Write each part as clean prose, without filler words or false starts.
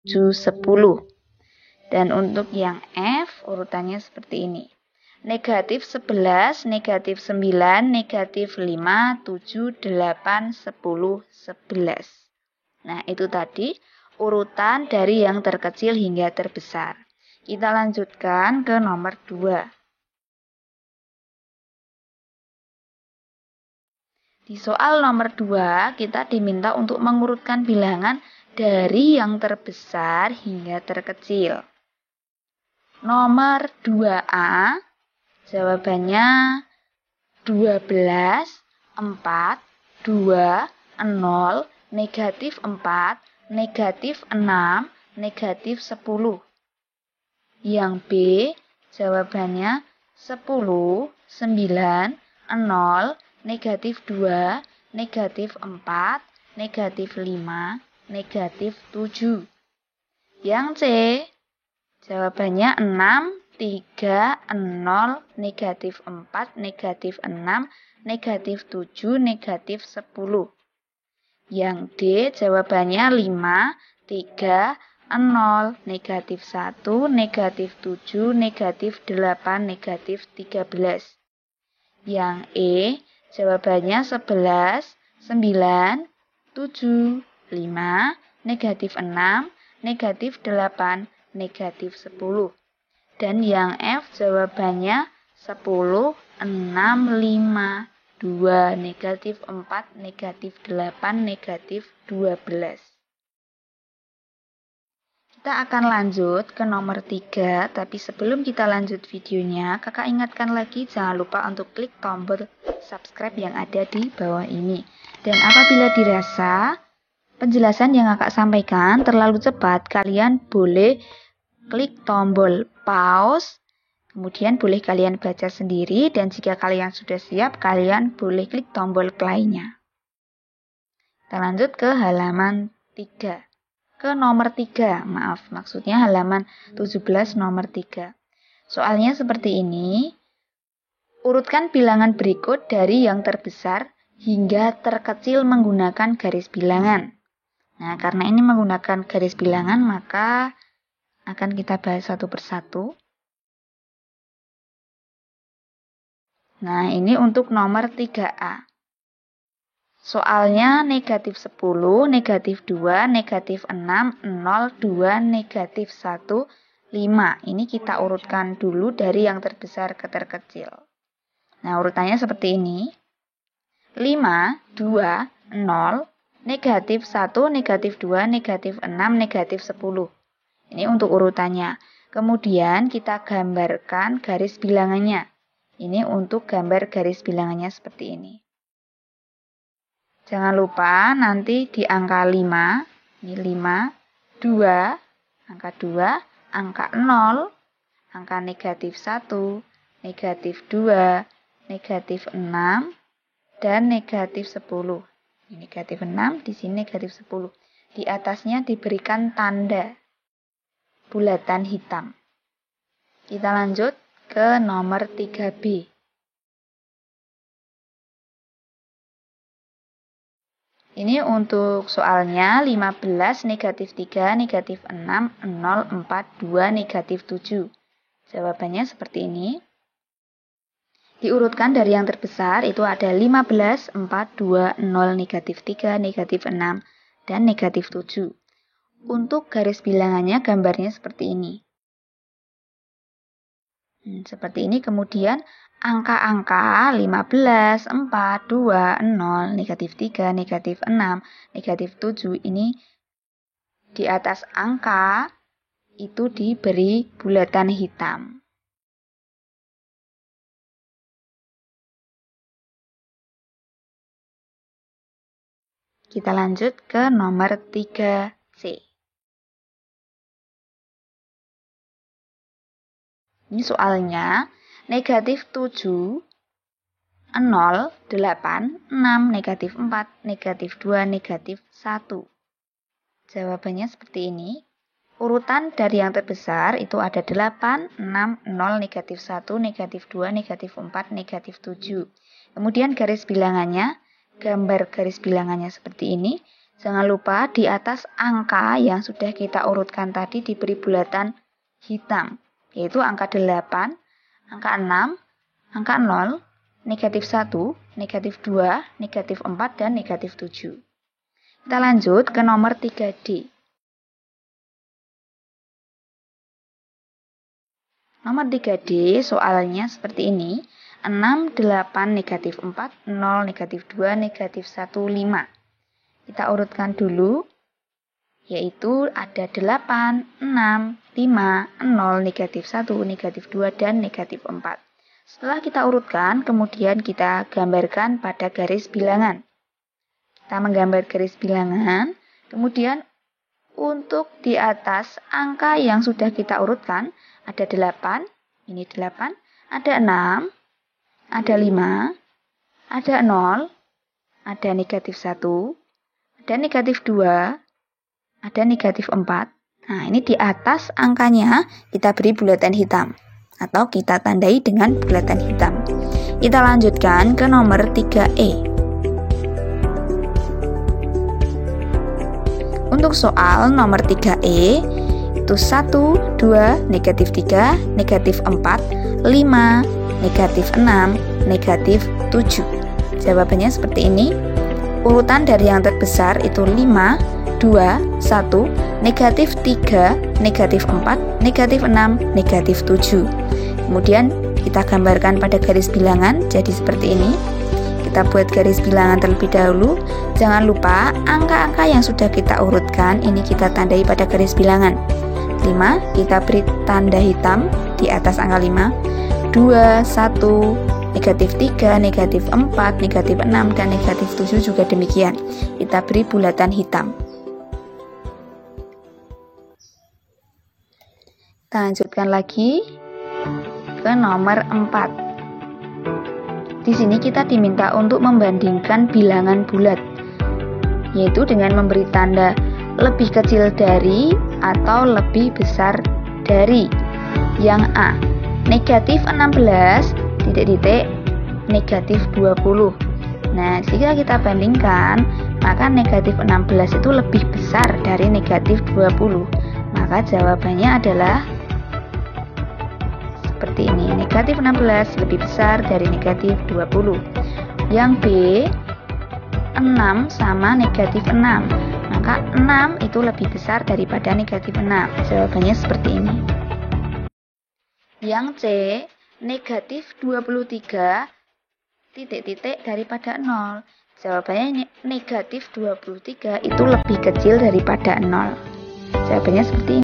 10. Dan untuk yang F urutannya seperti ini. Negatif 11, negatif 9, negatif 5, 7, 8, 10, 11. Nah, itu tadi urutan dari yang terkecil hingga terbesar. Kita lanjutkan ke nomor 2. Di soal nomor 2, kita diminta untuk mengurutkan bilangan dari yang terbesar hingga terkecil. Nomor 2A, jawabannya 12, 4, 2, 0, negatif 4, negatif 6, negatif 10. Yang B, jawabannya 10, 9, 0, negatif 2, negatif 4, negatif 5, negatif 7. Yang C, jawabannya 6, 3, 0, negatif 4, negatif 6, negatif 7, negatif 10. Yang D, jawabannya 5, 3, 0, negatif 1, negatif 7, negatif 8, negatif 13. Yang E, jawabannya 11, 9, 7, 5, negatif 6, negatif 8, negatif 10. Dan yang F jawabannya 10, 6, 5, 2, negatif 4, negatif 8, negatif 12. Kita akan lanjut ke nomor 3, tapi sebelum kita lanjut videonya, kakak ingatkan lagi jangan lupa untuk klik tombol subscribe yang ada di bawah ini. Dan apabila dirasa penjelasan yang kakak sampaikan terlalu cepat, kalian boleh klik tombol pause, kemudian boleh kalian baca sendiri, dan jika kalian sudah siap, kalian boleh klik tombol play-nya. Kita lanjut ke halaman 3. Ke nomor 3, maksudnya halaman 17 nomor 3. Soalnya seperti ini. Urutkan bilangan berikut dari yang terbesar hingga terkecil menggunakan garis bilangan. Nah, karena ini menggunakan garis bilangan, maka akan kita bahas satu persatu. Nah, ini untuk nomor 3A. Soalnya negatif 10, negatif 2, negatif 6, 0, 2, negatif 1, 5. Ini kita urutkan dulu dari yang terbesar ke terkecil. Nah, urutannya seperti ini. 5, 2, 0, negatif 1, negatif 2, negatif 6, negatif 10. Ini untuk urutannya. Kemudian kita gambarkan garis bilangannya. Ini untuk gambar garis bilangannya seperti ini. Jangan lupa nanti di angka 5, ini 5, 2, angka 2, angka 0, angka negatif 1, negatif 2, negatif 6, dan negatif 10. Ini negatif 6, di sini negatif 10. Di atasnya diberikan tanda bulatan hitam. Kita lanjut ke nomor 3B. Ini untuk soalnya 15, negatif 3, negatif 6, 0, 4, 2, negatif 7. Jawabannya seperti ini. Diurutkan dari yang terbesar itu ada 15, 4, 2, 0, negatif 3, negatif 6, dan negatif 7. Untuk garis bilangannya gambarnya seperti ini. Seperti ini, kemudian angka-angka 15, 4, 2, 0, negatif 3, negatif 6, negatif 7 ini di atas angka itu diberi bulatan hitam. Kita lanjut ke nomor 3C. Ini soalnya negatif 7, 0, 8, 6, negatif 4, negatif 2, negatif 1. Jawabannya seperti ini. Urutan dari yang terbesar itu ada 8, 6, 0, negatif 1, negatif 2, negatif 4, negatif 7. Kemudian garis bilangannya, gambar garis bilangannya seperti ini. Jangan lupa di atas angka yang sudah kita urutkan tadi diberi bulatan hitam, yaitu angka 8, angka 6, angka 0, negatif 1, negatif 2, negatif 4, dan negatif 7. Kita lanjut ke nomor 3D. Nomor 3D soalnya seperti ini. 6, 8, negatif 4, 0, negatif 2, negatif 1, 5. Kita urutkan dulu, yaitu ada 8, 6, 5, 0, negatif 1, negatif 2, dan negatif 4. Setelah kita urutkan, kemudian kita gambarkan pada garis bilangan. Kita menggambar garis bilangan, kemudian untuk di atas angka yang sudah kita urutkan, ada 8, ini 8, ada 6, ada 5, ada 0, ada negatif 1, ada negatif 2, ada negatif 4. Nah, ini di atas angkanya kita beri bulatan hitam atau kita tandai dengan bulatan hitam. Kita lanjutkan ke nomor 3E. Untuk soal nomor 3E itu 1, 2, negatif 3, negatif 4, 5, negatif 6, negatif 7. Jawabannya seperti ini. Urutan dari yang terbesar itu 5, 2, 1, negatif 3, negatif 4, negatif 6, negatif 7. Kemudian kita gambarkan pada garis bilangan jadi seperti ini. Kita buat garis bilangan terlebih dahulu. Jangan lupa angka-angka yang sudah kita urutkan ini kita tandai pada garis bilangan. 5 kita beri tanda hitam di atas angka 5. 2, 1, negatif 3, negatif 4, negatif 6, dan negatif 7 juga demikian. Kita beri bulatan hitam. Kita lanjutkan lagi ke nomor 4. Di sini kita diminta untuk membandingkan bilangan bulat, yaitu dengan memberi tanda lebih kecil dari atau lebih besar dari. Yang A, negatif 16, negatif 20. Nah, jika kita bandingkan, maka negatif 16 itu lebih besar dari negatif 20. Maka jawabannya adalah seperti ini. Negatif 16 lebih besar dari negatif 20. Yang B, 6 sama negatif 6. Maka 6 itu lebih besar daripada negatif 6. Jawabannya seperti ini. Yang C, negatif 23 daripada 0. Jawabannya negatif 23 itu lebih kecil daripada 0. Jawabannya seperti ini.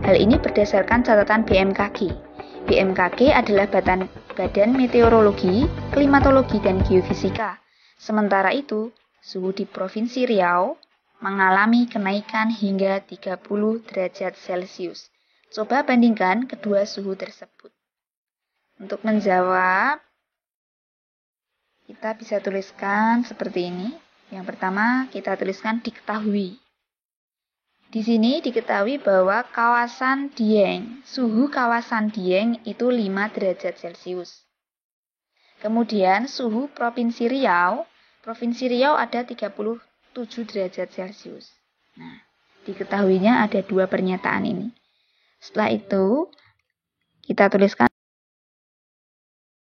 Hal ini berdasarkan catatan BMKG. BMKG adalah Badan Meteorologi, Klimatologi, dan Geofisika. Sementara itu, suhu di Provinsi Riau mengalami kenaikan hingga 30 derajat Celcius. Coba bandingkan kedua suhu tersebut. Untuk menjawab, kita bisa tuliskan seperti ini. Yang pertama, kita tuliskan diketahui. Di sini diketahui bahwa kawasan Dieng, suhu kawasan Dieng itu 5 derajat Celcius. Kemudian suhu Provinsi Riau ada 37 derajat Celcius. Nah, diketahuinya ada dua pernyataan ini. Setelah itu, Kita tuliskan.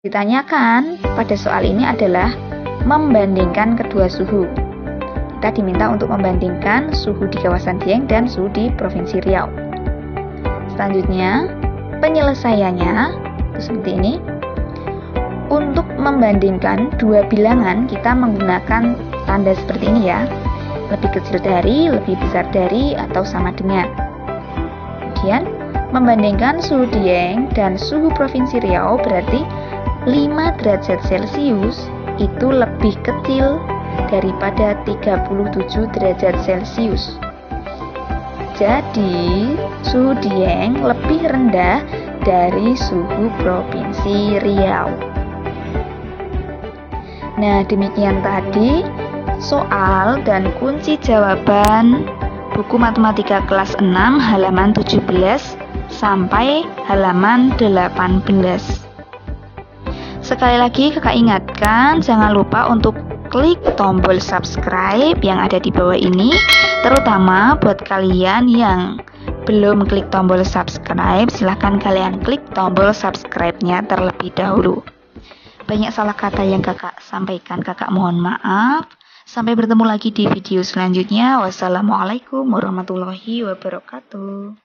Ditanyakan pada soal ini adalah membandingkan kedua suhu. Kita diminta untuk membandingkan suhu di kawasan Dieng dan suhu di Provinsi Riau. Selanjutnya, penyelesaiannya itu seperti ini. Untuk membandingkan dua bilangan, kita menggunakan tanda seperti ini ya. Lebih kecil dari, lebih besar dari, atau sama dengan. Kemudian, membandingkan suhu Dieng dan suhu Provinsi Riau berarti 5 derajat Celcius itu lebih kecil daripada 37 derajat Celcius. Jadi, suhu Dieng lebih rendah dari suhu Provinsi Riau. Nah, demikian tadi soal dan kunci jawaban buku matematika kelas 6 halaman 17 sampai halaman 18. Sekali lagi kakak ingatkan, jangan lupa untuk klik tombol subscribe yang ada di bawah ini, terutama buat kalian yang belum klik tombol subscribe, silahkan kalian klik tombol subscribe-nya terlebih dahulu. Banyak salah kata yang kakak sampaikan, kakak mohon maaf. Sampai bertemu lagi di video selanjutnya. Wassalamualaikum warahmatullahi wabarakatuh.